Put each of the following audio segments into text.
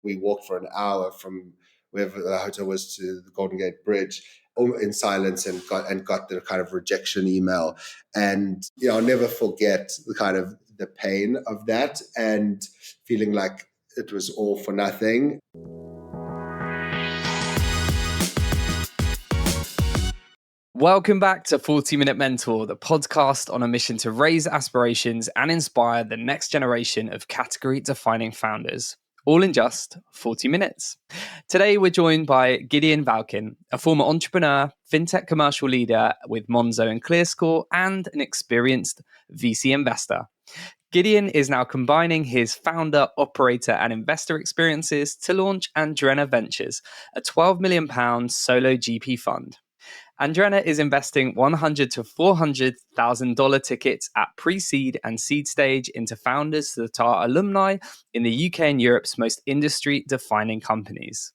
We walked for an hour from wherever the hotel was to the Golden Gate Bridge in silence and got the kind of rejection email. And I'll never forget the pain of that and feeling like it was all for nothing. Welcome back to 40-Minute Mentor, the podcast on a mission to raise aspirations and inspire the next generation of category-defining founders, all in just 40 minutes. Today, we're joined by Gideon Valkin, a former entrepreneur, FinTech commercial leader with Monzo and ClearScore, and an experienced VC investor. Gideon is now combining his founder, operator, and investor experiences to launch Andrena Ventures, a £12 million solo GP fund. Andrena is investing $100,000 to $400,000 tickets at pre-seed and seed stage into founders that are alumni in the UK and Europe's most industry-defining companies.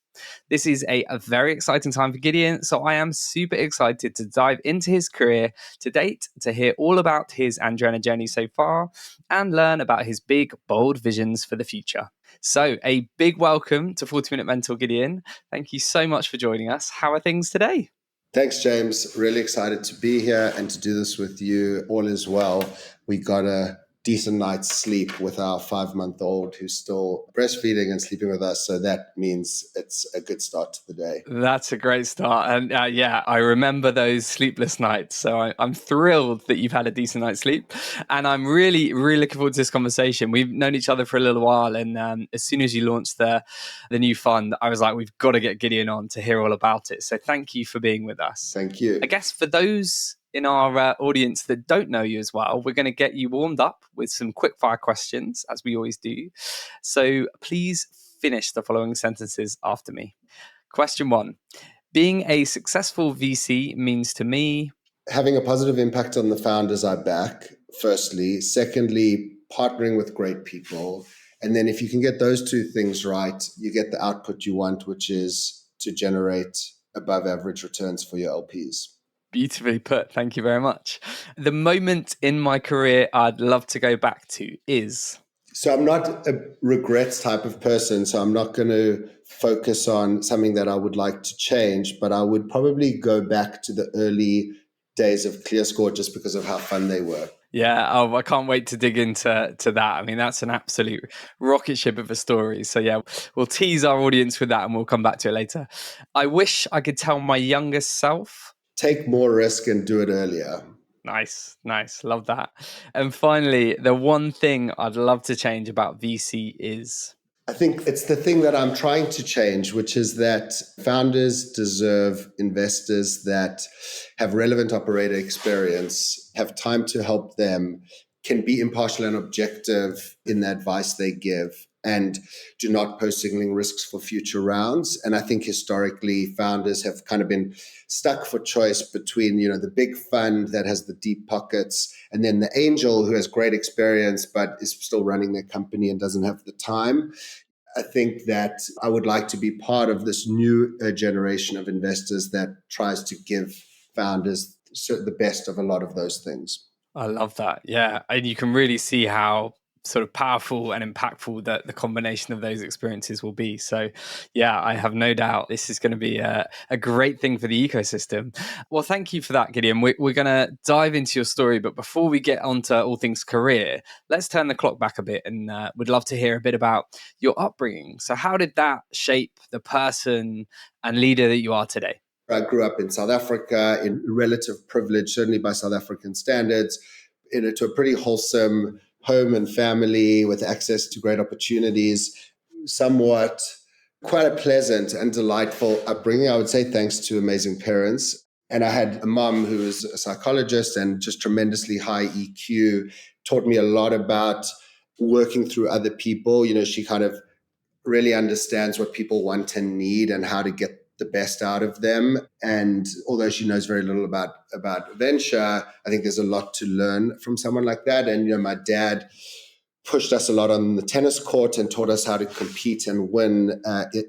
This is a very exciting time for Gideon, so I am super excited to dive into his career to date, to hear all about his Andrena journey so far, and learn about his big, bold visions for the future. So a big welcome to 40-Minute Mentor, Gideon. Thank you so much for joining us. How are things today? Thanks, James. Really excited to be here and to do this with you. All is well. We got a decent night's sleep with our 5-month-old who's still breastfeeding and sleeping with us. So that means it's a good start to the day. That's a great start. And I remember those sleepless nights. So I'm thrilled that you've had a decent night's sleep. And I'm really, really looking forward to this conversation. We've known each other for a little while. And as soon as you launched the new fund, I was like, we've got to get Gideon on to hear all about it. So thank you for being with us. Thank you. I guess for those in our audience that don't know you as well, we're going to get you warmed up with some quick fire questions, as we always do. So please finish the following sentences after me. Question 1. Being a successful VC means to me... Having a positive impact on the founders I back, firstly. Secondly, partnering with great people. And then if you can get those two things right, you get the output you want, which is to generate above average returns for your LPs. Beautifully put. Thank you very much. The moment in my career I'd love to go back to is... So I'm not a regrets type of person, so I'm not going to focus on something that I would like to change, but I would probably go back to the early days of ClearScore just because of how fun they were. Yeah, I can't wait to dig into that. I mean, that's an absolute rocket ship of a story. So yeah, we'll tease our audience with that and we'll come back to it later. I wish I could tell my younger self... Take more risk and do it earlier. Nice. Love that. And finally, the one thing I'd love to change about VC is... I think it's the thing that I'm trying to change, which is that founders deserve investors that have relevant operator experience, have time to help them, can be impartial and objective in the advice they give, and do not pose signaling risks for future rounds. And I think historically, founders have kind of been stuck for choice between, the big fund that has the deep pockets and then the angel who has great experience but is still running their company and doesn't have the time. I think that I would like to be part of this new generation of investors that tries to give founders the best of a lot of those things. I love that. Yeah. And you can really see how sort of powerful and impactful that the combination of those experiences will be. So yeah, I have no doubt this is going to be a great thing for the ecosystem. Well, thank you for that, Gideon. We're going to dive into your story, but before we get onto all things career, let's turn the clock back a bit and would love to hear a bit about your upbringing. So how did that shape the person and leader that you are today? I grew up in South Africa in relative privilege, certainly by South African standards, to a pretty wholesome home and family with access to great opportunities, somewhat quite a pleasant and delightful upbringing, I would say, thanks to amazing parents. And I had a mom who was a psychologist and just tremendously high EQ, taught me a lot about working through other people. She kind of really understands what people want and need and how to get the best out of them. And although she knows very little about venture, I think there's a lot to learn from someone like that. And, my dad pushed us a lot on the tennis court and taught us how to compete and win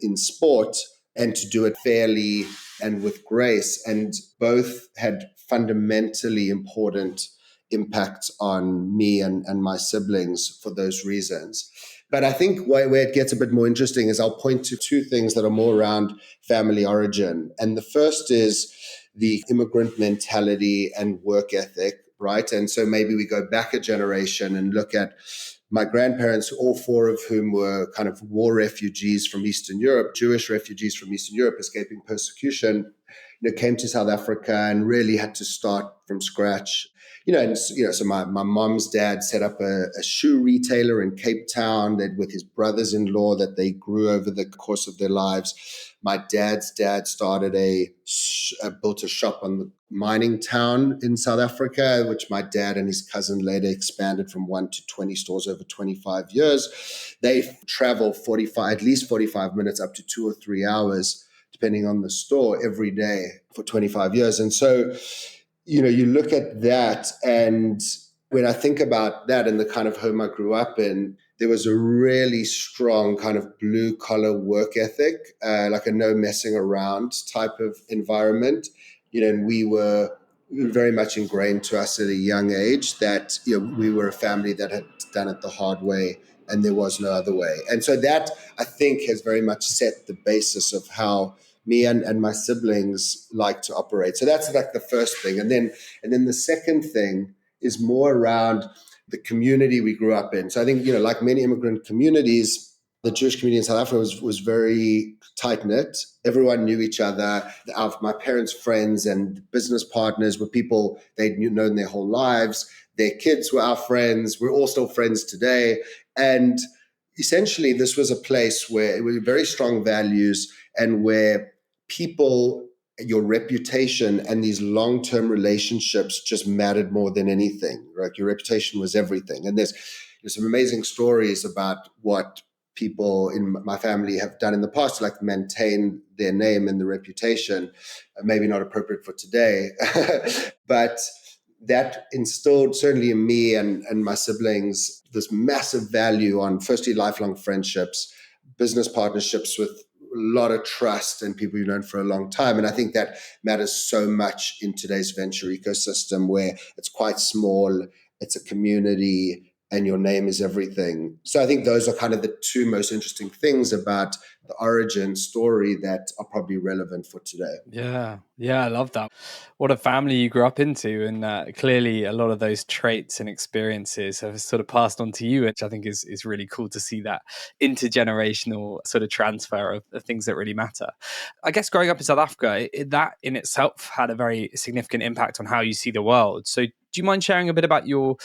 in sport and to do it fairly and with grace. And both had fundamentally important impacts on me and my siblings for those reasons. But I think where it gets a bit more interesting is I'll point to two things that are more around family origin. And the first is the immigrant mentality and work ethic, right? And so maybe we go back a generation and look at my grandparents, all four of whom were kind of war refugees from Eastern Europe, Jewish refugees from Eastern Europe escaping persecution, came to South Africa and really had to start from scratch. So my mom's dad set up a shoe retailer in Cape Town with his brothers-in-law that they grew over the course of their lives. My dad's dad started built a shop on the mining town in South Africa, which my dad and his cousin later expanded from 1 to 20 stores over 25 years. They travel at least 45 minutes up to 2 or 3 hours, depending on the store, every day for 25 years. And so, you look at that, and when I think about that and the kind of home I grew up in, there was a really strong kind of blue collar work ethic, like a no messing around type of environment. And we were very much ingrained to us at a young age that we were a family that had done it the hard way and there was no other way. And so that, I think, has very much set the basis of how me and my siblings like to operate. So that's like the first thing. And then the second thing is more around the community we grew up in. So I think, like many immigrant communities, the Jewish community in South Africa was very tight-knit. Everyone knew each other. My parents' friends and business partners were people they'd known their whole lives. Their kids were our friends. We're all still friends today. And essentially, this was a place where it was very strong values and where people, your reputation and these long-term relationships just mattered more than anything, right? Your reputation was everything. And there's some amazing stories about what people in my family have done in the past to like maintain their name and the reputation. Maybe not appropriate for today, but that instilled certainly in me and my siblings this massive value on firstly lifelong friendships, business partnerships with a lot of trust and people you've known for a long time. And I think that matters so much in today's venture ecosystem where it's quite small, it's a community, and your name is everything. So I think those are kind of the two most interesting things about the origin story that are probably relevant for today. Yeah, I love that. What a family you grew up into, and clearly a lot of those traits and experiences have sort of passed on to you, which I think is really cool to see that intergenerational sort of transfer of things that really matter. I guess growing up in South Africa, that in itself had a very significant impact on how you see the world. So do you mind sharing a bit about your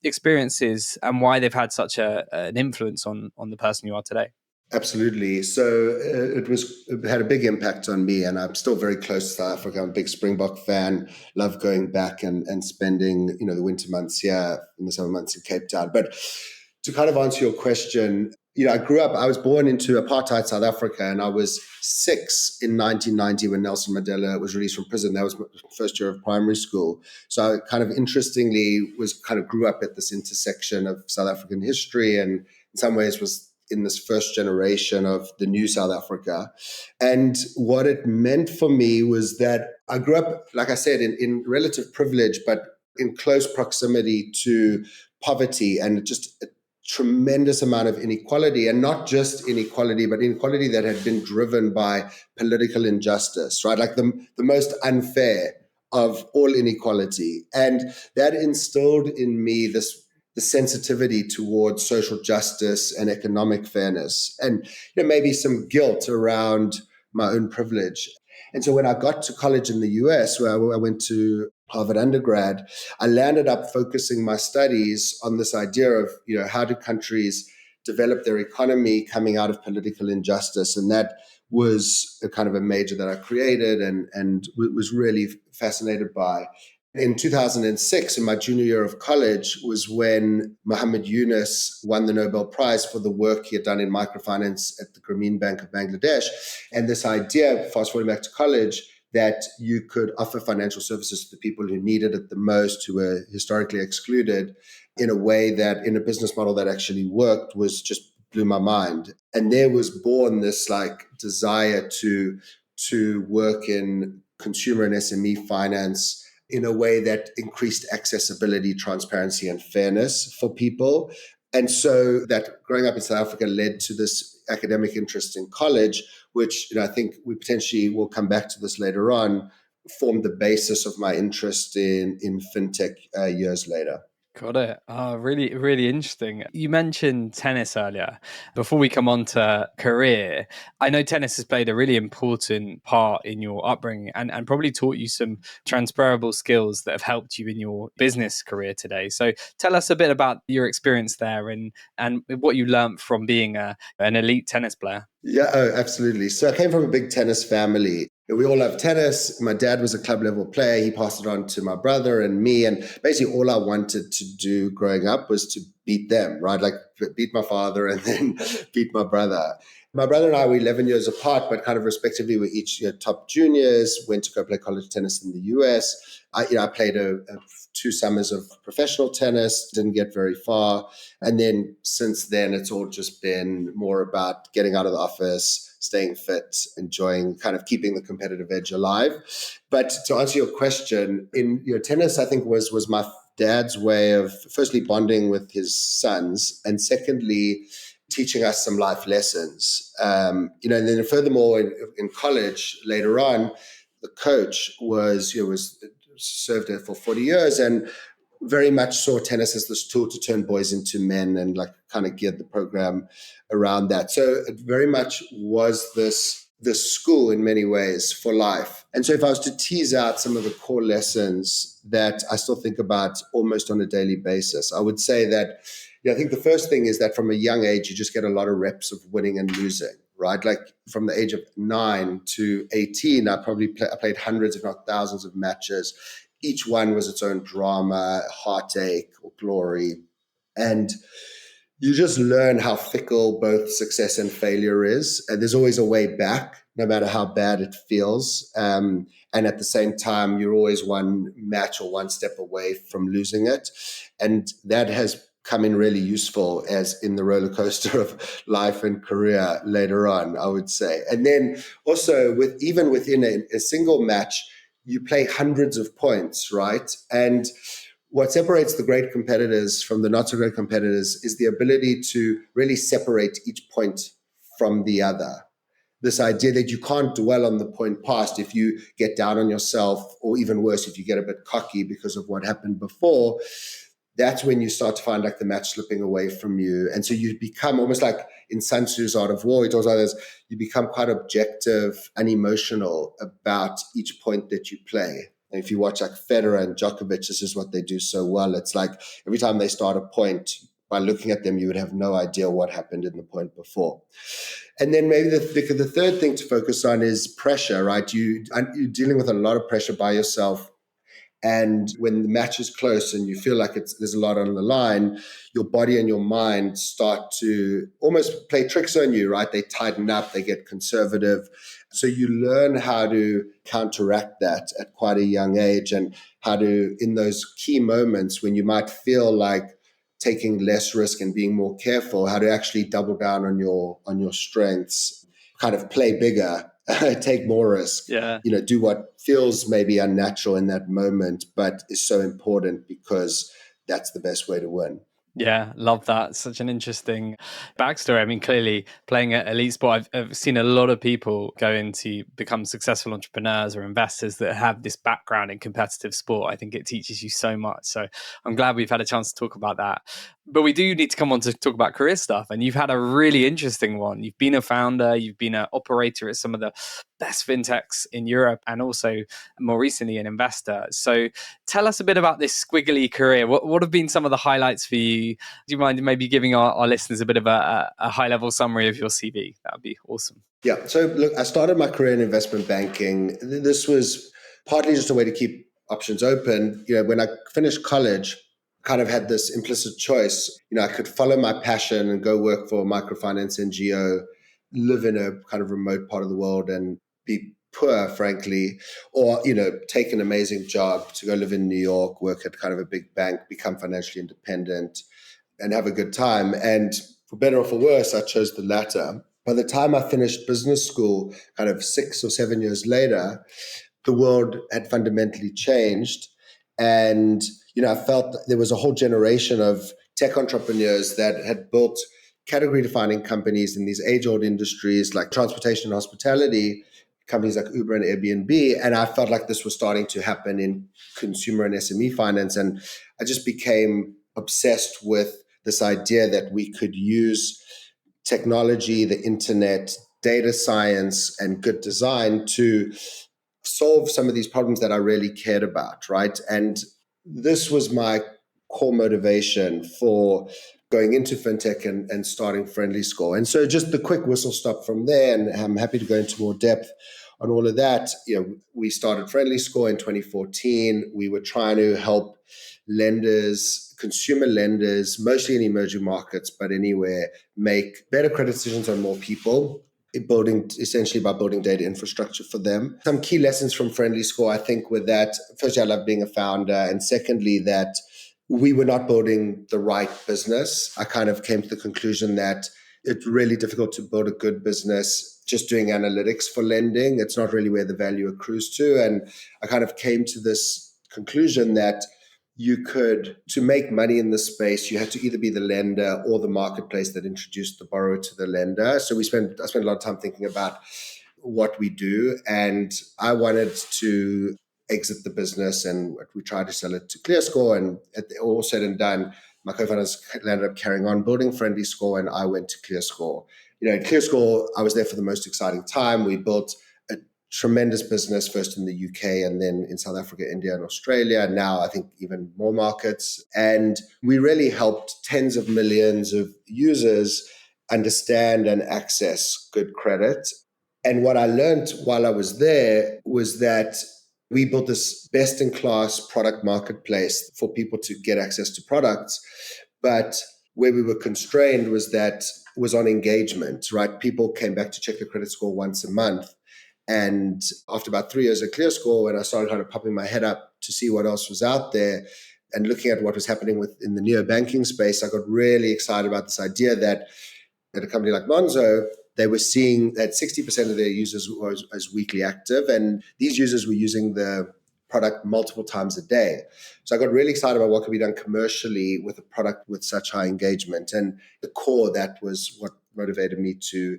experiences and why they've had such an influence on the person you are today? Absolutely. So it had a big impact on me, and I'm still very close to South Africa. I'm a big Springbok fan. Love going back and spending the winter months here and the summer months in Cape Town. But to kind of answer your question, I was born into apartheid South Africa, and I was 6 in 1990 when Nelson Mandela was released from prison. That was my first year of primary school. So I kind of interestingly grew up at this intersection of South African history, and in some ways was in this first generation of the new South Africa. And what it meant for me was that I grew up, like I said, in relative privilege, but in close proximity to poverty and just a tremendous amount of inequality, and not just inequality, but inequality that had been driven by political injustice, right? Like the most unfair of all inequality. And that instilled in me the sensitivity towards social justice and economic fairness, and maybe some guilt around my own privilege. And so when I got to college in the US, where I went to Harvard undergrad, I landed up focusing my studies on this idea of, how do countries develop their economy coming out of political injustice? And that was a kind of a major that I created and was really fascinated by. In 2006, in my junior year of college, was when Muhammad Yunus won the Nobel Prize for the work he had done in microfinance at the Grameen Bank of Bangladesh. And this idea, fast forwarding back to college, that you could offer financial services to the people who needed it the most, who were historically excluded, in a way that, in a business model that actually worked, was just blew my mind. And there was born this desire to work in consumer and SME finance in a way that increased accessibility, transparency, and fairness for people. And so that growing up in South Africa led to this academic interest in college, which I think we potentially will come back to this later on, formed the basis of my interest in FinTech years later. Got it. Really, really interesting. You mentioned tennis earlier. Before we come on to career, I know tennis has played a really important part in your upbringing and probably taught you some transferable skills that have helped you in your business career today. So tell us a bit about your experience there and what you learned from being an elite tennis player. Yeah, absolutely. So I came from a big tennis family. We all love tennis. My dad was a club level player. He passed it on to my brother and me. And basically all I wanted to do growing up was to beat them, right? Like beat my father and then beat my brother. My brother and I were 11 years apart, but kind of respectively were each top juniors, went to go play college tennis in the US. I played 2 summers of professional tennis, didn't get very far. And then since then, it's all just been more about getting out of the office, staying fit, enjoying kind of keeping the competitive edge alive. But to answer your question, in tennis, I think was my dad's way of firstly bonding with his sons, and secondly, teaching us some life lessons. And then furthermore, in college later on, the coach was served there for 40 years and very much saw tennis as this tool to turn boys into men and like kind of geared the program around that. So it very much was this school in many ways for life. And so if I was to tease out some of the core lessons that I still think about almost on a daily basis, I would say that I think the first thing is that from a young age, you just get a lot of reps of winning and losing, right? Like from the age of 9 to 18, I played hundreds, if not thousands of matches. Each one was its own drama, heartache, or glory. And you just learn how fickle both success and failure is. And there's always a way back, no matter how bad it feels. And at the same time, you're always one match or one step away from losing it. And that has come in really useful as in the roller coaster of life and career later on, I would say. And then also even within a single match, you play hundreds of points, right? And what separates the great competitors from the not so great competitors is the ability to really separate each point from the other. This idea that you can't dwell on the point past if you get down on yourself, or even worse, if you get a bit cocky because of what happened before. That's when you start to find like the match slipping away from you. And so you become almost like in Sun Tzu's Art of War, he talks about this, you become quite objective and emotional about each point that you play. And if you watch like Federer and Djokovic, this is what they do so well. It's like every time they start a point, by looking at them, you would have no idea what happened in the point before. And then maybe the third thing to focus on is pressure, right? You're dealing with a lot of pressure by yourself. And when the match is close and you feel like there's a lot on the line, your body and your mind start to almost play tricks on you, right? They tighten up, they get conservative. So you learn how to counteract that at quite a young age, and how to, in those key moments when you might feel like taking less risk and being more careful, how to actually double down on your strengths, kind of play bigger, take more risk, do what feels maybe unnatural in that moment, but is so important because that's the best way to win. Yeah, love that. Such an interesting backstory. I mean, clearly playing at elite sport, I've seen a lot of people go into become successful entrepreneurs or investors that have this background in competitive sport. I think it teaches you so much. So I'm glad we've had a chance to talk about that. But we do need to come on to talk about career stuff. And you've had a really interesting one. You've been a founder, you've been an operator at some of the best fintechs in Europe, and also more recently an investor. So tell us a bit about this squiggly career. What have been some of the highlights for you? Do you mind maybe giving our listeners a bit of a high-level summary of your CV? That would be awesome. Yeah. So look, I started my career in investment banking. This was partly just a way to keep options open. When I finished college, kind of had this implicit choice. I could follow my passion and go work for a microfinance NGO, live in a kind of remote part of the world and be poor, frankly, or, take an amazing job to go live in New York, work at kind of a big bank, become financially independent and have a good time. And for better or for worse, I chose the latter. By the time I finished business school, kind of 6 or 7 years later, the world had fundamentally changed. And, I felt there was a whole generation of tech entrepreneurs that had built category-defining companies in these age-old industries like transportation and hospitality, companies like Uber and Airbnb. And I felt like this was starting to happen in consumer and SME finance. And I just became obsessed with this idea that we could use technology, the internet, data science, and good design to solve some of these problems that I really cared about, right? And this was my core motivation for going into FinTech and starting FriendlyScore. And so just the quick whistle stop from there, and I'm happy to go into more depth on all of that. We started FriendlyScore in 2014. We were trying to help lenders, consumer lenders, mostly in emerging markets, but anywhere, make better credit decisions on more people, essentially by building data infrastructure for them. Some key lessons from FriendlyScore, I think, were that, firstly, I love being a founder, and secondly, that we were not building the right business. I kind of came to the conclusion that it's really difficult to build a good business just doing analytics for lending. It's not really where the value accrues to. And I kind of came to this conclusion that to make money in this space, you had to either be the lender or the marketplace that introduced the borrower to the lender. So I spent a lot of time thinking about what we do. And I wanted to exit the business, and we tried to sell it to ClearScore. And at all said and done, my co-founders ended up carrying on building FriendlyScore, and I went to ClearScore. At ClearScore, I was there for the most exciting time. We built a tremendous business, first in the UK and then in South Africa, India, and Australia. Now, I think even more markets. And we really helped tens of millions of users understand and access good credit. And what I learned while I was there was that we built this best-in-class product marketplace for people to get access to products. But where we were constrained was on engagement, right? People came back to check their credit score once a month. And after about 3 years at ClearScore, when I started kind of popping my head up to see what else was out there and looking at what was happening in the neobanking space, I got really excited about this idea that at a company like Monzo, they were seeing that 60% of their users were as weekly active, and these users were using the product multiple times a day. So I got really excited about what could be done commercially with a product with such high engagement. And the core, that was what motivated me to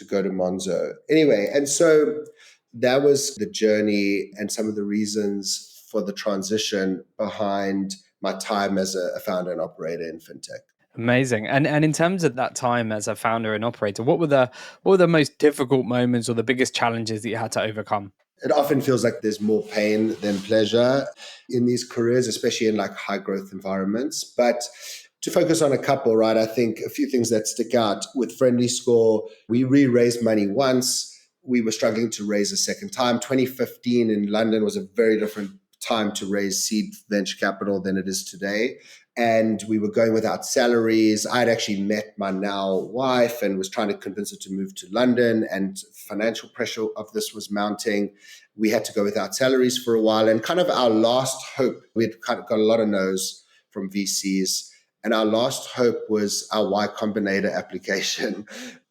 go to Monzo. Anyway, and so that was the journey and some of the reasons for the transition behind my time as a founder and operator in FinTech. Amazing. And in terms of that time as a founder and operator, what were the most difficult moments or the biggest challenges that you had to overcome? It often feels like there's more pain than pleasure in these careers, especially in like high growth environments. But to focus on a couple, right, I think a few things that stick out. With FriendlyScore, we re-raised money once. We were struggling to raise a second time. 2015 in London was a very different time to raise seed venture capital than it is today. And we were going without salaries. I'd actually met my now wife and was trying to convince her to move to London, and financial pressure of this was mounting. We had to go without salaries for a while. And kind of our last hope, we'd kind of got a lot of no's from VCs. And our last hope was our Y Combinator application.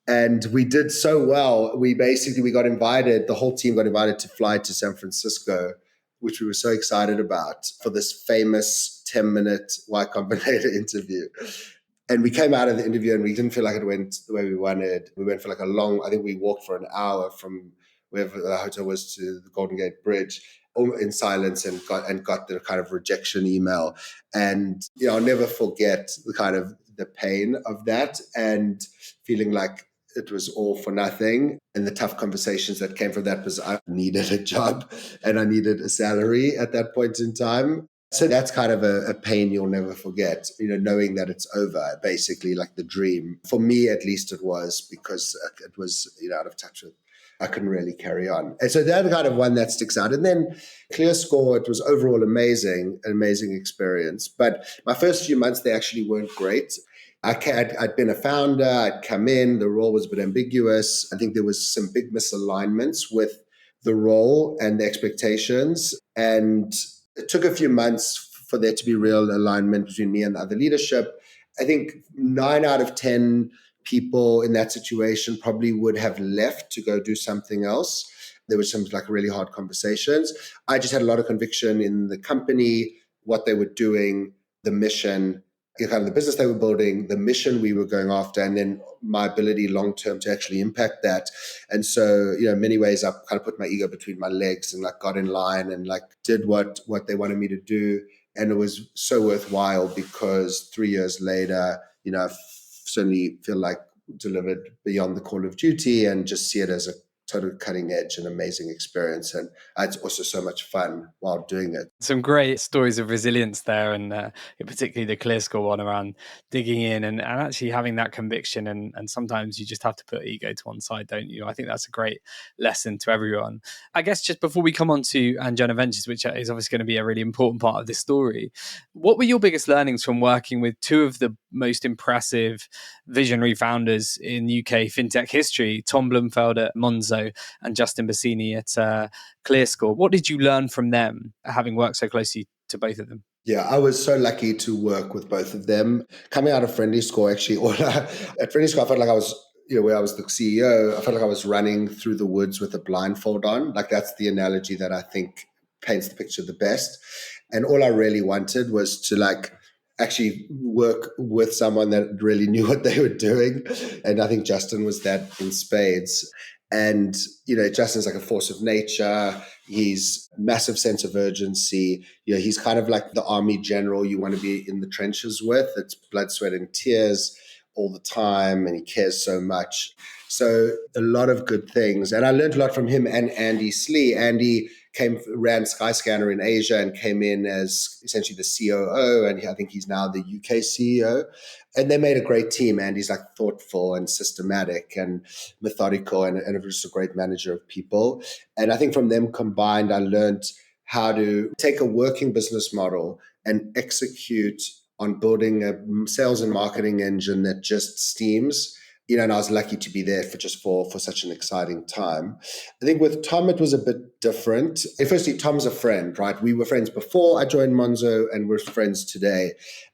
And we did so well. We got invited, the whole team got invited to fly to San Francisco, which we were so excited about, for this famous 10-minute Y Combinator interview. And we came out of the interview and we didn't feel like it went the way we wanted. We went for like I think we walked for an hour from wherever the hotel was to the Golden Gate Bridge in silence, and got the kind of rejection email. And I'll never forget the kind of the pain of that and feeling like it was all for nothing. And the tough conversations that came from that was I needed a job and I needed a salary at that point in time. So that's kind of a pain you'll never forget, knowing that it's over, basically, like the dream. For me, at least it was, because it was, out of touch with, I couldn't really carry on. And so that's kind of one that sticks out. And then ClearScore, it was overall an amazing experience. But my first few months, they actually weren't great. I'd been a founder, I'd come in, the role was a bit ambiguous. I think there was some big misalignments with the role and the expectations. And it took a few months for there to be real alignment between me and the other leadership. I think 9 out of 10 people in that situation probably would have left to go do something else. There were some like really hard conversations. I just had a lot of conviction in the company, what they were doing, the mission, kind of the business they were building, the mission we were going after, and then my ability long term to actually impact that. And so, in many ways, I kind of put my ego between my legs and like got in line and like did what they wanted me to do. And it was so worthwhile because 3 years later, I certainly feel like delivered beyond the call of duty and just see it as a total cutting edge and amazing experience. And it's also so much fun while doing it. Some great stories of resilience there, and particularly the ClearScore one around digging in and actually having that conviction. And sometimes you just have to put ego to one side, don't you? I think that's a great lesson to everyone. I guess just before we come on to Andrena Ventures, which is obviously going to be a really important part of this story, what were your biggest learnings from working with two of the most impressive visionary founders in UK FinTech history, Tom Blomfield at Monzo and Justin Basini at ClearScore? What did you learn from them, having worked so closely to both of them? Yeah, I was so lucky to work with both of them. Coming out of Friendly Score, actually, at Friendly Score, I felt like I was, where I was the CEO, I felt like I was running through the woods with a blindfold on. Like that's the analogy that I think paints the picture the best. And all I really wanted was to like actually work with someone that really knew what they were doing. And I think Justin was that in spades. And, Justin's like a force of nature. He's massive sense of urgency. He's kind of like the army general you want to be in the trenches with. It's blood, sweat, and tears all the time. And he cares so much. So a lot of good things. And I learned a lot from him and Andy Slee. Andy ran Skyscanner in Asia and came in as essentially the COO. And I think he's now the UK CEO. And they made a great team. Andy's like thoughtful and systematic and methodical and just a great manager of people. And I think from them combined, I learned how to take a working business model and execute on building a sales and marketing engine that just steams. And I was lucky to be there for such an exciting time. I think with Tom, it was a bit different. Firstly, Tom's a friend, right? We were friends before I joined Monzo and we're friends today.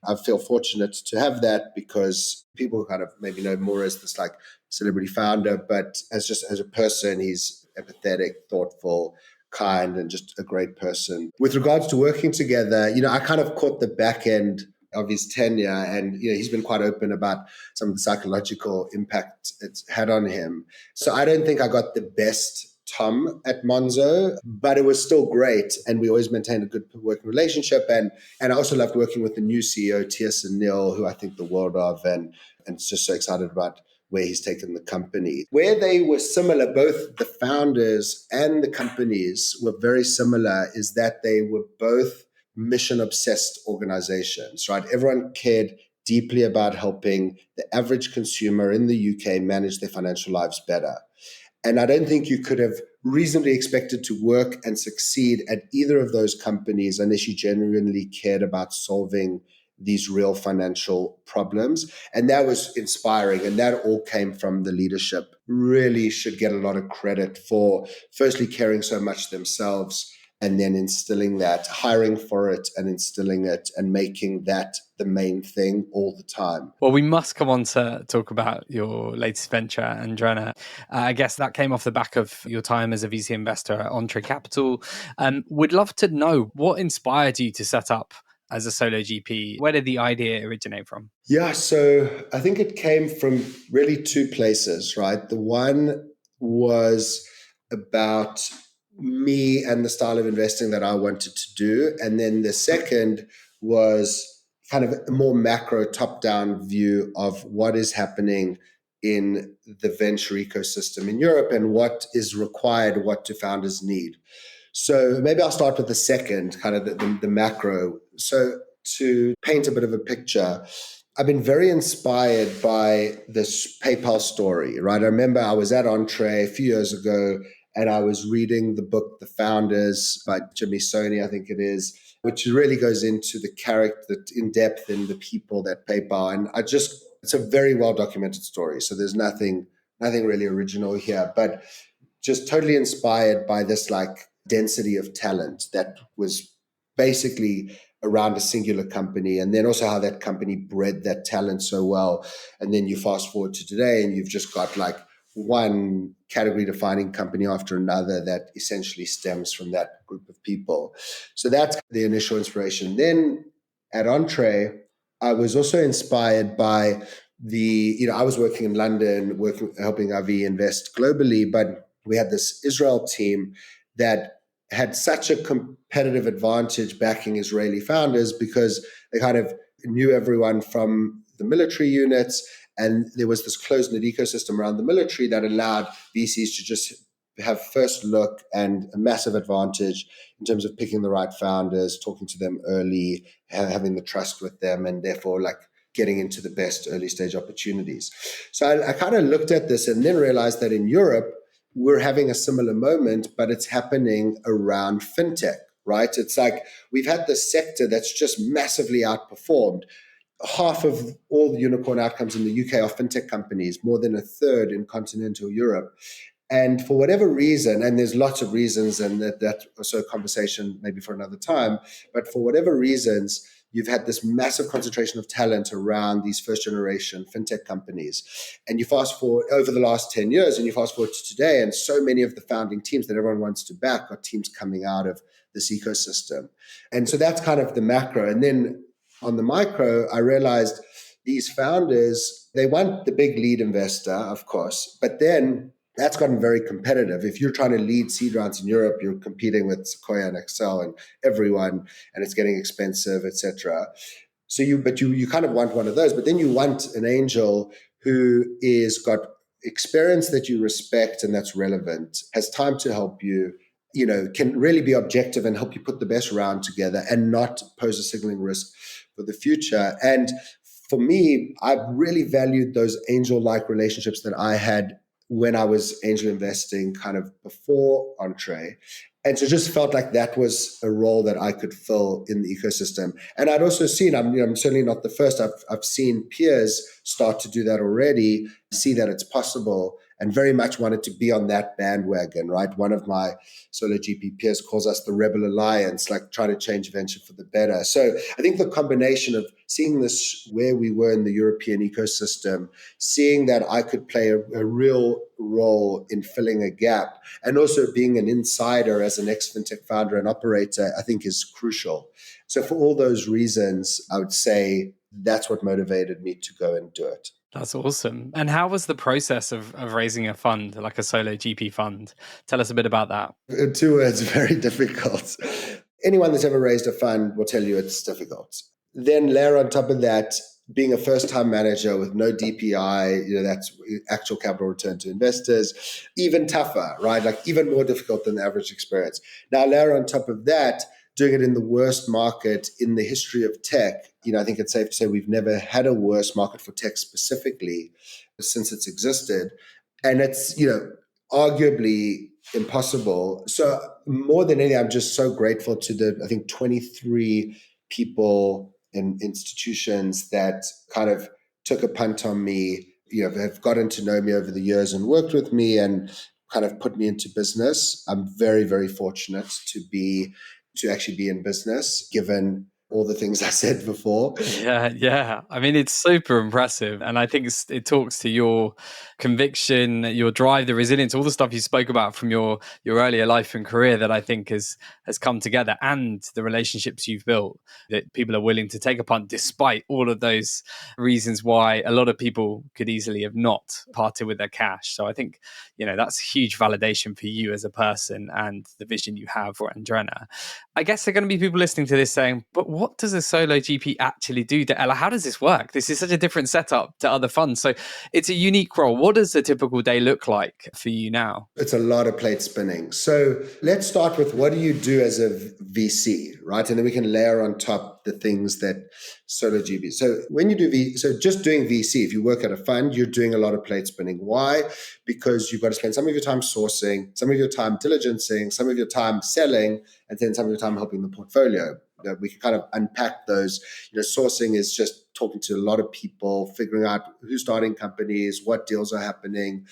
I feel fortunate to have that because people kind of maybe know more as this like celebrity founder, but as a person, he's empathetic, thoughtful, kind, and just a great person. With regards to working together, I kind of caught the back end of his tenure, and he's been quite open about some of the psychological impact it's had on him. So I don't think I got the best Tom at Monzo, but it was still great, and we always maintained a good working relationship. And I also loved working with the new CEO, Tierson Neal, who I think the world of, and just so excited about where he's taken the company. Where they were similar, both the founders and the companies were very similar, is that they were both mission-obsessed organizations, right? Everyone cared deeply about helping the average consumer in the UK manage their financial lives better. And I don't think you could have reasonably expected to work and succeed at either of those companies unless you genuinely cared about solving these real financial problems. And that was inspiring. And that all came from the leadership. Really should get a lot of credit for firstly caring so much themselves, and then instilling that, hiring for it and instilling it and making that the main thing all the time. Well, we must come on to talk about your latest venture, Andrena. I guess that came off the back of your time as a VC investor at Entrée Capital. We'd love to know what inspired you to set up as a solo GP. Where did the idea originate from? Yeah, so I think it came from really two places, right? The one was about me and the style of investing that I wanted to do. And then the second was kind of a more macro top-down view of what is happening in the venture ecosystem in Europe and what is required, what do founders need. So maybe I'll start with the second, kind of the macro. So to paint a bit of a picture, I've been very inspired by this PayPal story, right? I remember I was at Entrée a few years ago and I was reading the book, The Founders by Jimmy Soni, I think it is, which really goes into the character in depth in the people that PayPal. And it's a very well documented story. So there's nothing really original here, but just totally inspired by this like density of talent that was basically around a singular company, and then also how that company bred that talent so well. And then you fast forward to today and you've just got like one category defining company after another that essentially stems from that group of people. So that's the initial inspiration. Then at Entrée, I was also inspired by I was working in London, helping IV invest globally, but we had this Israel team that had such a competitive advantage backing Israeli founders because they kind of knew everyone from the military units, and there was this closed-knit ecosystem around the military that allowed VCs to just have first look and a massive advantage in terms of picking the right founders, talking to them early, having the trust with them, and therefore getting into the best early stage opportunities. So I kind of looked at this and then realized that in Europe, we're having a similar moment, but it's happening around FinTech, right? It's like we've had this sector that's just massively outperformed. Half of all the unicorn outcomes in the UK are FinTech companies, more than a third in continental Europe. And for whatever reason, and there's lots of reasons, and that's also a conversation maybe for another time, but for whatever reasons, you've had this massive concentration of talent around these first generation fintech companies. And you fast forward over the last 10 years and you fast forward to today, and so many of the founding teams that everyone wants to back are teams coming out of this ecosystem. And so that's kind of the macro. And then on the micro, I realized these founders, they want the big lead investor, of course, but then that's gotten very competitive. If you're trying to lead seed rounds in Europe, you're competing with Sequoia and Excel and everyone, and it's getting expensive, etc. So you kind of want one of those, but then you want an angel who is got experience that you respect and that's relevant, has time to help you, can really be objective and help you put the best round together and not pose a signaling risk for the future. And for me, I've really valued those angel-like relationships that I had when I was angel investing kind of before Entree. And so just felt like that was a role that I could fill in the ecosystem. And I'd also seen, I'm certainly not the first, I've seen peers start to do that already, see that it's possible, and very much wanted to be on that bandwagon, right? One of my solo GP peers calls us the Rebel Alliance, like trying to change venture for the better. So I think the combination of seeing this where we were in the European ecosystem, seeing that I could play a real role in filling a gap, and also being an insider as an ex-fintech founder and operator, I think is crucial. So for all those reasons, I would say that's what motivated me to go and do it. That's awesome. And how was the process of raising a fund, like a solo GP fund? Tell us a bit about that. In 2 words, very difficult. Anyone that's ever raised a fund will tell you it's difficult. Then layer on top of that, being a first-time manager with no DPI, that's actual capital return to investors, even tougher, right? Like even more difficult than the average experience. Now layer on top of that, doing it in the worst market in the history of tech. I think it's safe to say we've never had a worse market for tech specifically since it's existed. And it's, arguably impossible. So more than anything, I'm just so grateful to the, I think, 23 people and institutions that kind of took a punt on me, have gotten to know me over the years and worked with me and kind of put me into business. I'm very, very fortunate to actually be in business, given all the things I said before. Yeah. I mean, it's super impressive. And I think it talks to your conviction, your drive, the resilience, all the stuff you spoke about from your earlier life and career that I think has come together, and the relationships you've built, that people are willing to take a punt despite all of those reasons why a lot of people could easily have not parted with their cash. So I think, that's huge validation for you as a person and the vision you have for Andrena. I guess there are going to be people listening to this saying, but what does a solo GP actually do? How does this work? This is such a different setup to other funds. So it's a unique role. What does a typical day look like for you now? It's a lot of plate spinning. So let's start with, what do you do as a VC, right? And then we can layer on top the things that solo GP. So when you do so just doing VC, if you work at a fund, you're doing a lot of plate spinning. Why? Because you've got to spend some of your time sourcing, some of your time diligencing, some of your time selling, and then some of your time helping the portfolio. We can kind of unpack those. Sourcing is just talking to a lot of people, figuring out who's starting companies, what deals are happening.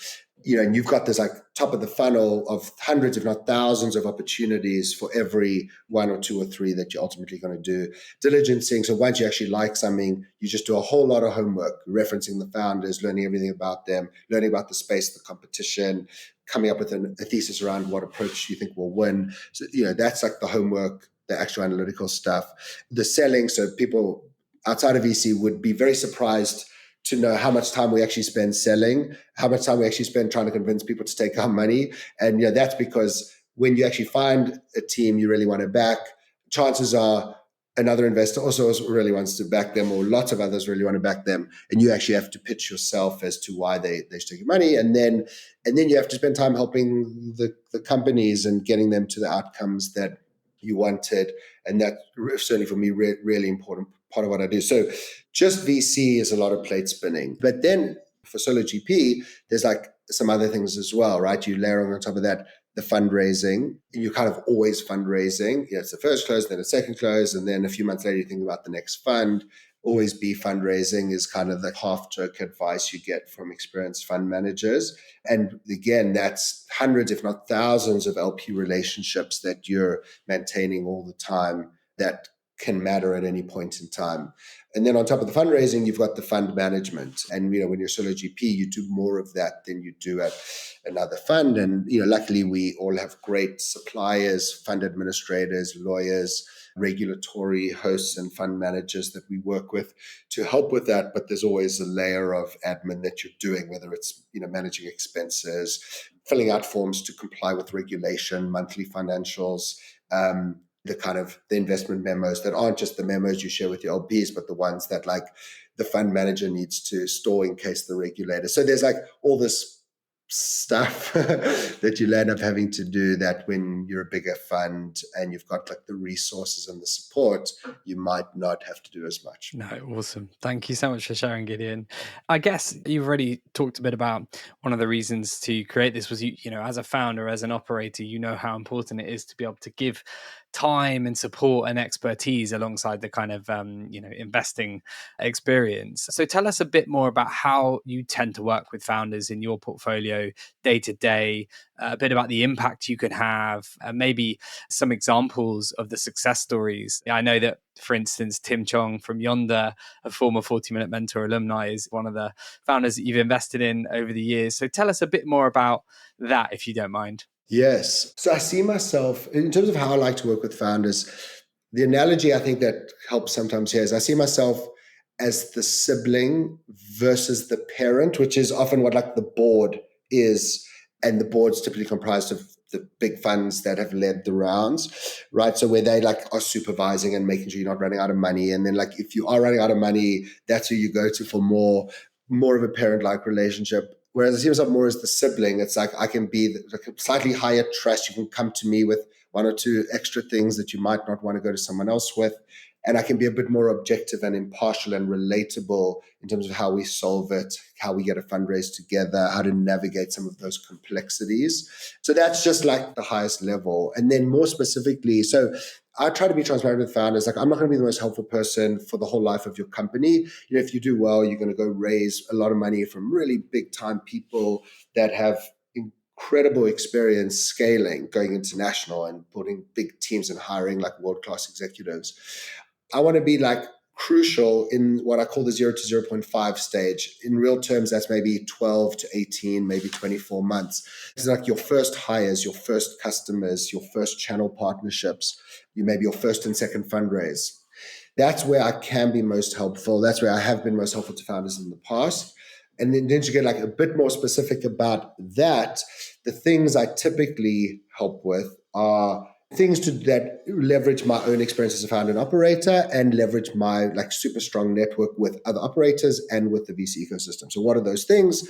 And you've got this like top of the funnel of hundreds, if not thousands, of opportunities for every one or two or three that you're ultimately going to do diligencing. So once you actually like something, you just do a whole lot of homework, referencing the founders, learning everything about them, learning about the space, the competition, coming up with a thesis around what approach you think will win. So, that's like the homework, the actual analytical stuff. The selling, so people outside of VC would be very surprised to know how much time we actually spend selling, how much time we actually spend trying to convince people to take our money. And that's because when you actually find a team you really want to back, chances are another investor also really wants to back them, or lots of others really want to back them. And you actually have to pitch yourself as to why they should take your money. And then you have to spend time helping the companies and getting them to the outcomes that you wanted. And that certainly for me, really important part of what I do. So just VC is a lot of plate spinning. But then for solo GP, there's like some other things as well, right? You layer on top of that the fundraising. You're kind of always fundraising. It's the first close, then a second close, and then a few months later you think about the next fund. Always be fundraising is kind of the half-joke advice you get from experienced fund managers. And again, that's hundreds, if not thousands of LP relationships that you're maintaining all the time that can matter at any point in time. And then on top of the fundraising, you've got the fund management. And, when you're solo GP, you do more of that than you do at another fund. And, luckily we all have great suppliers, fund administrators, lawyers, regulatory hosts and fund managers that we work with to help with that. But there's always a layer of admin that you're doing, whether it's, managing expenses, filling out forms to comply with regulation, monthly financials, the investment memos that aren't just the memos you share with your LPs, but the ones that like the fund manager needs to store in case the regulator. So there's like all this stuff that you end up having to do that when you're a bigger fund and you've got like the resources and the support, you might not have to do as much. No, awesome. Thank you so much for sharing, Gideon. I guess you've already talked a bit about one of the reasons to create this was, as a founder, as an operator, how important it is to be able to give time and support and expertise alongside the kind of, investing experience. So tell us a bit more about how you tend to work with founders in your portfolio day to day, a bit about the impact you can have, and maybe some examples of the success stories. I know that, for instance, Tim Chong from Yonder, a former 40-Minute Mentor alumni, is one of the founders that you've invested in over the years. So tell us a bit more about that, if you don't mind. Yes. So I see myself, in terms of how I like to work with founders, the analogy I think that helps sometimes here is I see myself as the sibling versus the parent, which is often what like the board is. And the board's typically comprised of the big funds that have led the rounds, right? So where they like are supervising and making sure you're not running out of money. And then like if you are running out of money, that's who you go to for more of a parent-like relationship. Whereas I see myself more as the sibling. It's like I can be like a slightly higher trust. You can come to me with one or two extra things that you might not want to go to someone else with. And I can be a bit more objective and impartial and relatable in terms of how we solve it, how we get a fundraise together, how to navigate some of those complexities. So that's just like the highest level. And then more specifically, so I try to be transparent with founders. Like, I'm not going to be the most helpful person for the whole life of your company. If you do well, you're going to go raise a lot of money from really big time people that have incredible experience scaling, going international and building big teams and hiring like world-class executives. I want to be like crucial in what I call the 0 to 0.5 stage. In real terms, that's maybe 12 to 18, maybe 24 months. It's like your first hires, your first customers, your first channel partnerships, maybe your first and second fundraise. That's where I can be most helpful. That's where I have been most helpful to founders in the past. And then to get like a bit more specific about that, the things I typically help with are things that leverage my own experience as a founder and operator and leverage my like super strong network with other operators and with the VC ecosystem. So what are those things?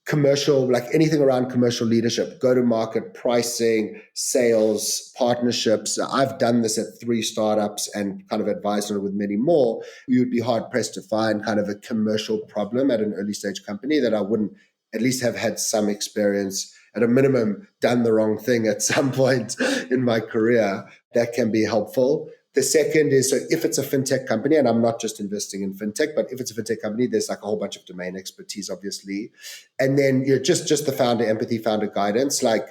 Commercial, like anything around commercial leadership, go-to-market, pricing, sales, partnerships. I've done this at 3 startups and kind of advised on it with many more. You would be hard-pressed to find kind of a commercial problem at an early stage company that I wouldn't at least have had some experience, at a minimum, done the wrong thing at some point in my career. That can be helpful. The second is, so if it's a fintech company, and I'm not just investing in fintech, but if it's a fintech company, there's like a whole bunch of domain expertise, obviously. And then just the founder empathy, founder guidance, like,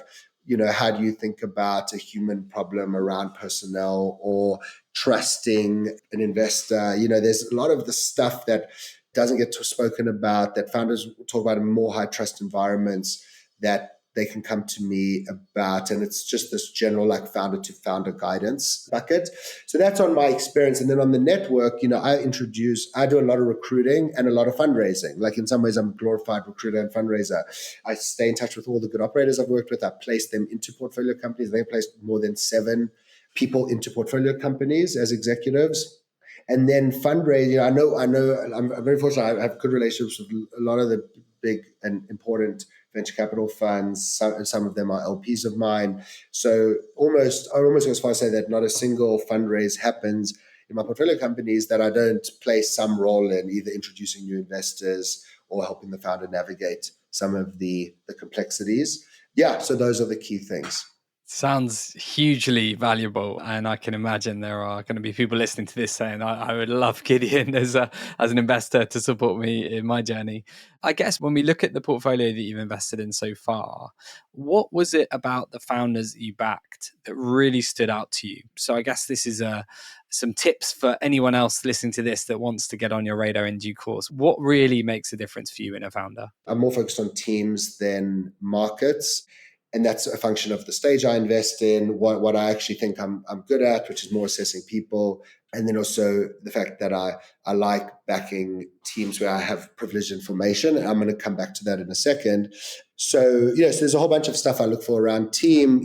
how do you think about a human problem around personnel or trusting an investor? There's a lot of the stuff that doesn't get spoken about, that founders talk about in more high trust environments, that they can come to me about, and it's just this general like founder to founder guidance bucket. So that's on my experience. And then on the network, I do a lot of recruiting and a lot of fundraising. Like in some ways, I'm a glorified recruiter and fundraiser. I stay in touch with all the good operators I've worked with. I place them into portfolio companies. They placed more than 7 people into portfolio companies as executives. And then fundraising, I know, I'm very fortunate. I have good relationships with a lot of the big and important venture capital funds. Some of them are LPs of mine. So I almost go as far as say that not a single fundraise happens in my portfolio companies that I don't play some role in, either introducing new investors or helping the founder navigate some of the complexities. Yeah, so those are the key things. Sounds hugely valuable, and I can imagine there are going to be people listening to this saying, I would love Gideon as an investor to support me in my journey. I guess when we look at the portfolio that you've invested in so far, what was it about the founders that you backed that really stood out to you? So I guess this is some tips for anyone else listening to this that wants to get on your radar in due course. What really makes a difference for you in a founder? I'm more focused on teams than markets. And that's a function of the stage I invest in, what I actually think I'm good at, which is more assessing people. And then also the fact that I like backing teams where I have privileged information. And I'm going to come back to that in a second. So, so there's a whole bunch of stuff I look for around team,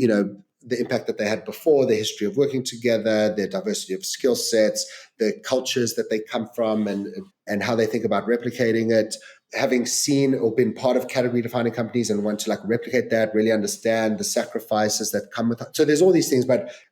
the impact that they had before, the history of working together, their diversity of skill sets, the cultures that they come from, and how they think about replicating it. Having seen or been part of category defining companies and want to like replicate that, really understand the sacrifices that come with it. So there's all these things,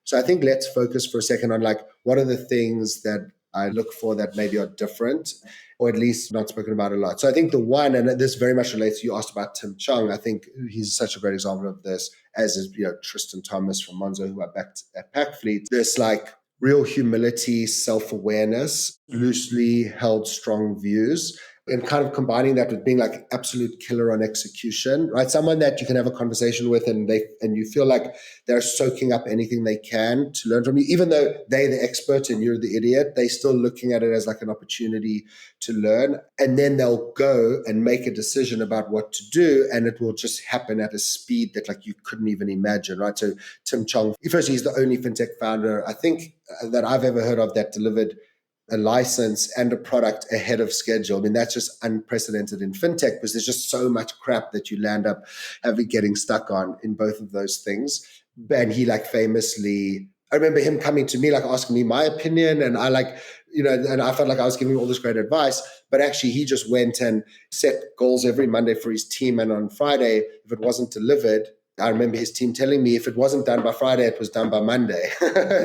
so I think let's focus for a second on like, what are the things that I look for that maybe are different, or at least not spoken about a lot. So I think the one, and this very much relates to, you asked about Tim Chung. I think he's such a great example of this, as is, Tristan Thomas from Monzo, who I backed at Packfleet. This like real humility, self-awareness, loosely held strong views, and kind of combining that with being like absolute killer on execution, right? Someone that you can have a conversation with and you feel like they're soaking up anything they can to learn from you, even though they're the expert and you're the idiot, they're still looking at it as like an opportunity to learn. And then they'll go and make a decision about what to do, and it will just happen at a speed that like you couldn't even imagine, right? So Tim Chung, firstly, he's the only fintech founder I think that I've ever heard of that delivered a license and a product ahead of schedule. I mean, that's just unprecedented in fintech, because there's just so much crap that you land up getting stuck on in both of those things. And he like famously, I remember him coming to me, like asking me my opinion, and I like, and I felt like I was giving him all this great advice, but actually he just went and set goals every Monday for his team. And on Friday, if it wasn't delivered, I remember his team telling me if it wasn't done by Friday, it was done by Monday.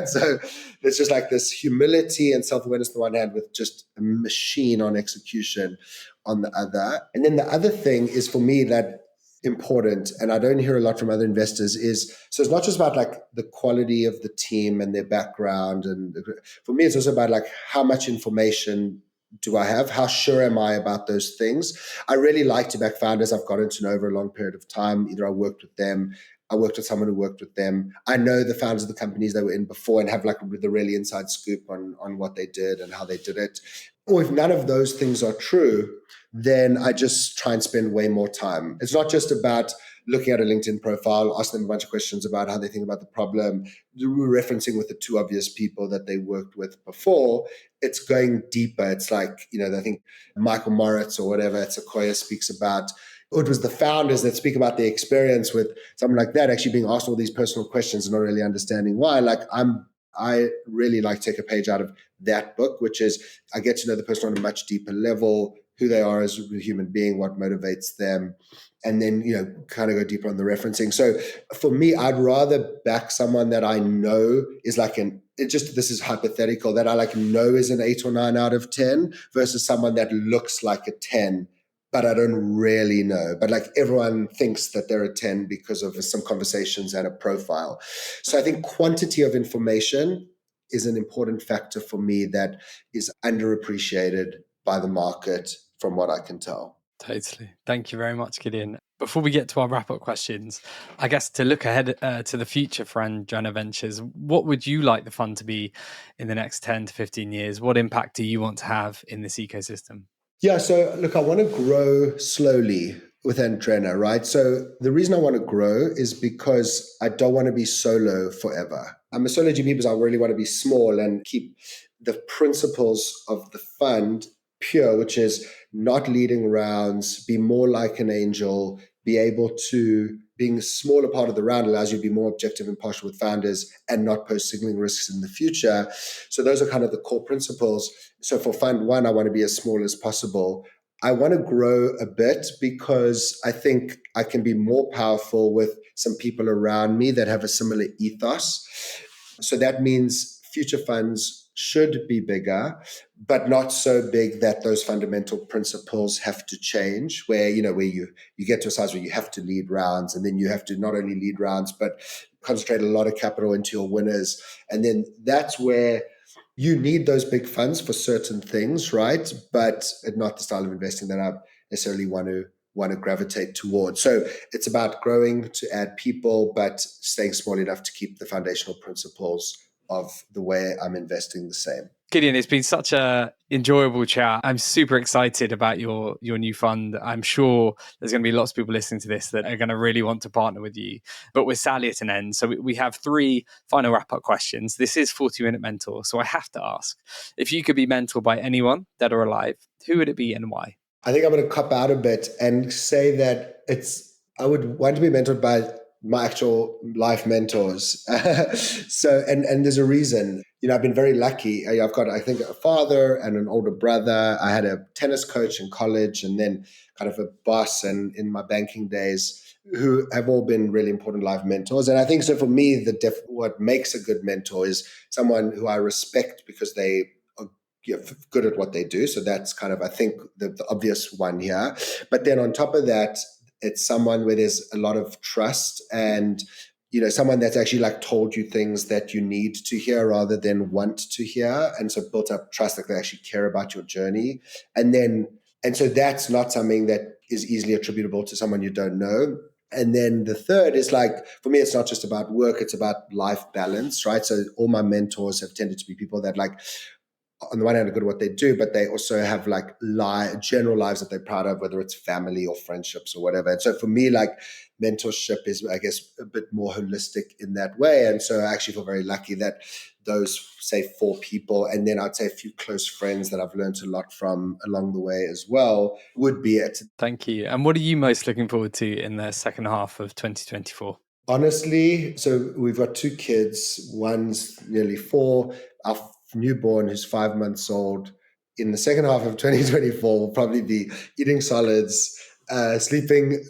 So there's just like this humility and self-awareness on the one hand, with just a machine on execution on the other. And then the other thing is, for me, that important, and I don't hear a lot from other investors, is, so it's not just about like the quality of the team and their background. And for me, it's also about like, how much information do I have? How sure am I about those things? I really like to back founders I've gotten to know over a long period of time. Either I worked with them, I worked with someone who worked with them. I know the founders of the companies they were in before and have like the really inside scoop on what they did and how they did it. Or if none of those things are true, then I just try and spend way more time. It's not just about looking at a LinkedIn profile, asking them a bunch of questions about how they think about the problem, referencing with the 2 obvious people that they worked with before. It's going deeper. It's like, I think Michael Moritz or whatever at Sequoia speaks about, or it was the founders that speak about their experience with someone like that, actually being asked all these personal questions and not really understanding why. Like I really like to take a page out of that book, which is I get to know the person on a much deeper level, who they are as a human being, what motivates them, and then, kind of go deeper on the referencing. So for me, I'd rather back someone that I know is like this is hypothetical, that I like know is an 8 or 9 out of 10, versus someone that looks like a 10, but I don't really know. But like everyone thinks that they're a 10 because of some conversations and a profile. So I think quantity of information is an important factor for me that is underappreciated by the market, from what I can tell. Totally. Thank you very much, Gideon. Before we get to our wrap-up questions, I guess to look ahead to the future for Andrena Ventures, what would you like the fund to be in the next 10 to 15 years? What impact do you want to have in this ecosystem? Yeah, so look, I want to grow slowly. with Andrena, right? So the reason I want to grow is because I don't want to be solo forever. I'm a solo GP because I really want to be small and keep the principles of the fund pure, which is not leading rounds, be more like an angel, be able to, being a smaller part of the round allows you to be more objective and partial with founders and not pose signaling risks in the future. So those are kind of the core principles. So for fund one, I want to be as small as possible. I want to grow a bit because I think I can be more powerful with some people around me that have a similar ethos. So that means future funds should be bigger, but not so big that those fundamental principles have to change, where you get to a size where you have to lead rounds, and then you have to not only lead rounds, but concentrate a lot of capital into your winners. And then that's where you need those big funds for certain things, right? But not the style of investing that I necessarily want to gravitate towards. So it's about growing to add people, but staying small enough to keep the foundational principles of the way I'm investing the same. Gideon, it's been such a enjoyable chat. I'm super excited about your new fund. I'm sure there's going to be lots of people listening to this that are going to really want to partner with you. But we're sadly at an end. So we have 3 final wrap-up questions. This is 40-Minute Mentor. So I have to ask, if you could be mentored by anyone dead or alive, who would it be and why? I think I'm going to cop out a bit and say that I would want to be mentored by my actual life mentors. And there's a reason. I've been very lucky. I've got, I think, a father and an older brother. I had a tennis coach in college, and then kind of a boss and in my banking days, who have all been really important life mentors. And I think so for me, what makes a good mentor is someone who I respect because they are good at what they do. So that's kind of, I think, the obvious one here. But then on top of that, it's someone where there's a lot of trust and someone that's actually like told you things that you need to hear rather than want to hear. And so built up trust, like they actually care about your journey. And so that's not something that is easily attributable to someone you don't know. And then the third is like, for me, it's not just about work, it's about life balance, right? So all my mentors have tended to be people that like, on the one hand, are good at what they do, but they also have like general lives that they're proud of, whether it's family or friendships or whatever. And so for me, like mentorship is, I guess, a bit more holistic in that way. And so I actually feel very lucky that those, say, 4 people, and then I'd say a few close friends that I've learned a lot from along the way as well, would be it. Thank you. And what are you most looking forward to in the second half of 2024? Honestly, so we've got 2 kids. One's nearly 4. Our newborn, who's 5 months old, in the second half of 2024 will probably be eating solids, sleeping,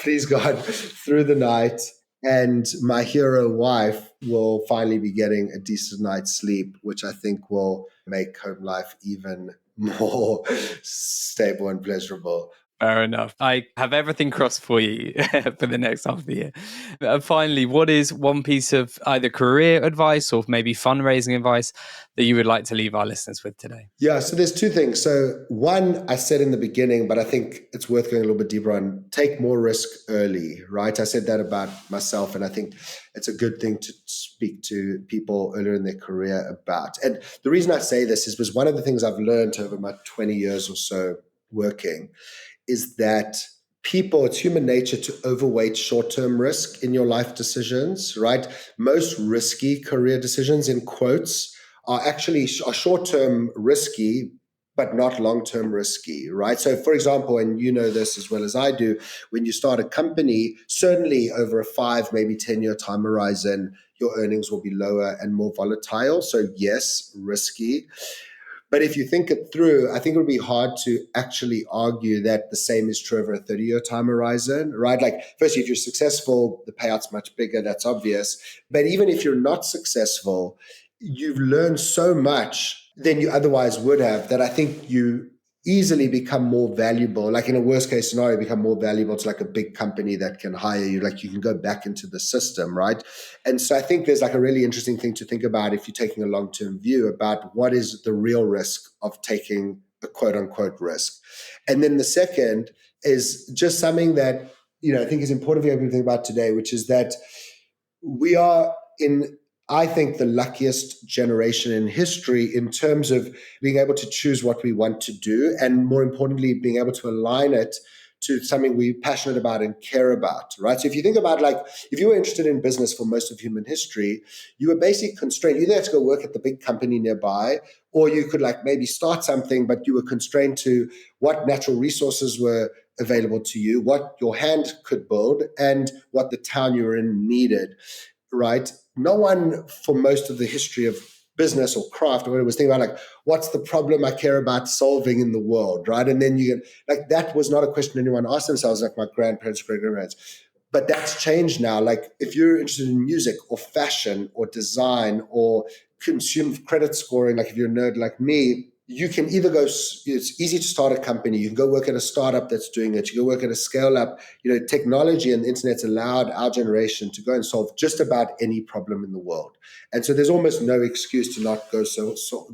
please God, through the night. And my hero wife will finally be getting a decent night's sleep, which I think will make home life even more stable and pleasurable. Fair enough. I have everything crossed for you for the next half of the year. And finally, what is one piece of either career advice or maybe fundraising advice that you would like to leave our listeners with today? Yeah, so there's 2 things. So one, I said in the beginning, but I think it's worth going a little bit deeper on, take more risk early, right? I said that about myself, and I think it's a good thing to speak to people earlier in their career about. And the reason I say this is because one of the things I've learned over my 20 years or so working is that it's human nature to overweight short-term risk in your life decisions, right? Most risky career decisions, in quotes, are actually short-term risky, but not long-term risky, right? So for example, and you know this as well as I do, when you start a company, certainly over a 5, maybe 10-year time horizon, your earnings will be lower and more volatile. So yes, risky. But if you think it through, I think it would be hard to actually argue that the same is true over a 30-year time horizon, right? Like, firstly, if you're successful, the payout's much bigger, that's obvious. But even if you're not successful, you've learned so much than you otherwise would have that I think you easily become more valuable. Like in a worst case scenario, become more valuable to like a big company that can hire you. Like you can go back into the system, right? And so I think there's like a really interesting thing to think about if you're taking a long-term view about what is the real risk of taking a quote unquote risk. And then the second is just something that, I think is important for people to think about today, which is that we are in, I think, the luckiest generation in history in terms of being able to choose what we want to do, and more importantly, being able to align it to something we're passionate about and care about, right? So if you think about, like, if you were interested in business for most of human history, you were basically constrained. You either had to go work at the big company nearby, or you could like maybe start something, but you were constrained to what natural resources were available to you, what your hand could build, and what the town you were in needed, right? No one for most of the history of business or craft or whatever was thinking about, like, what's the problem I care about solving in the world, right? And then you get, like, that was not a question anyone asked themselves, like my grandparents, great-grandparents. But that's changed now. Like, if you're interested in music or fashion or design or consumer credit scoring, like if you're a nerd like me, you can either go, it's easy to start a company. You can go work at a startup that's doing it. You go work at a scale up. Technology and the internet's allowed our generation to go and solve just about any problem in the world. And so there's almost no excuse to not go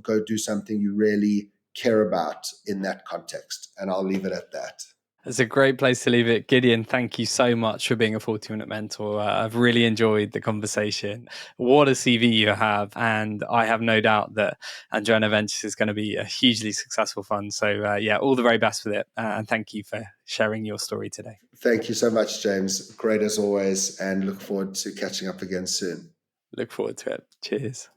go do something you really care about in that context. And I'll leave it at that. It's a great place to leave it. Gideon, thank you so much for being a 40-minute mentor. I've really enjoyed the conversation. What a CV you have. And I have no doubt that Andrena Ventures is going to be a hugely successful fund. So yeah, all the very best with it. And thank you for sharing your story today. Thank you so much, James. Great as always. And look forward to catching up again soon. Look forward to it. Cheers.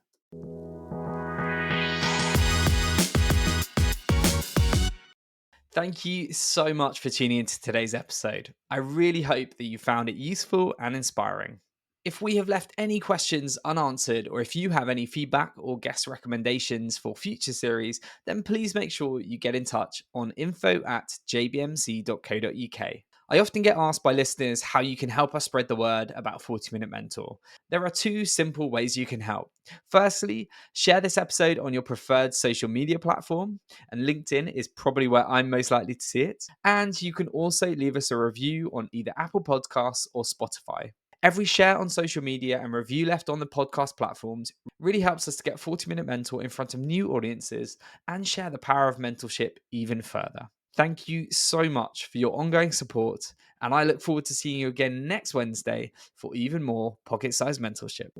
Thank you so much for tuning into today's episode. I really hope that you found it useful and inspiring. If we have left any questions unanswered, or if you have any feedback or guest recommendations for future series, then please make sure you get in touch on info@jbmc.co.uk. I often get asked by listeners how you can help us spread the word about 40-Minute Mentor. There are two simple ways you can help. Firstly, share this episode on your preferred social media platform, and LinkedIn is probably where I'm most likely to see it. And you can also leave us a review on either Apple Podcasts or Spotify. Every share on social media and review left on the podcast platforms really helps us to get 40-Minute Mentor in front of new audiences and share the power of mentorship even further. Thank you so much for your ongoing support, and I look forward to seeing you again next Wednesday for even more pocket-sized mentorship.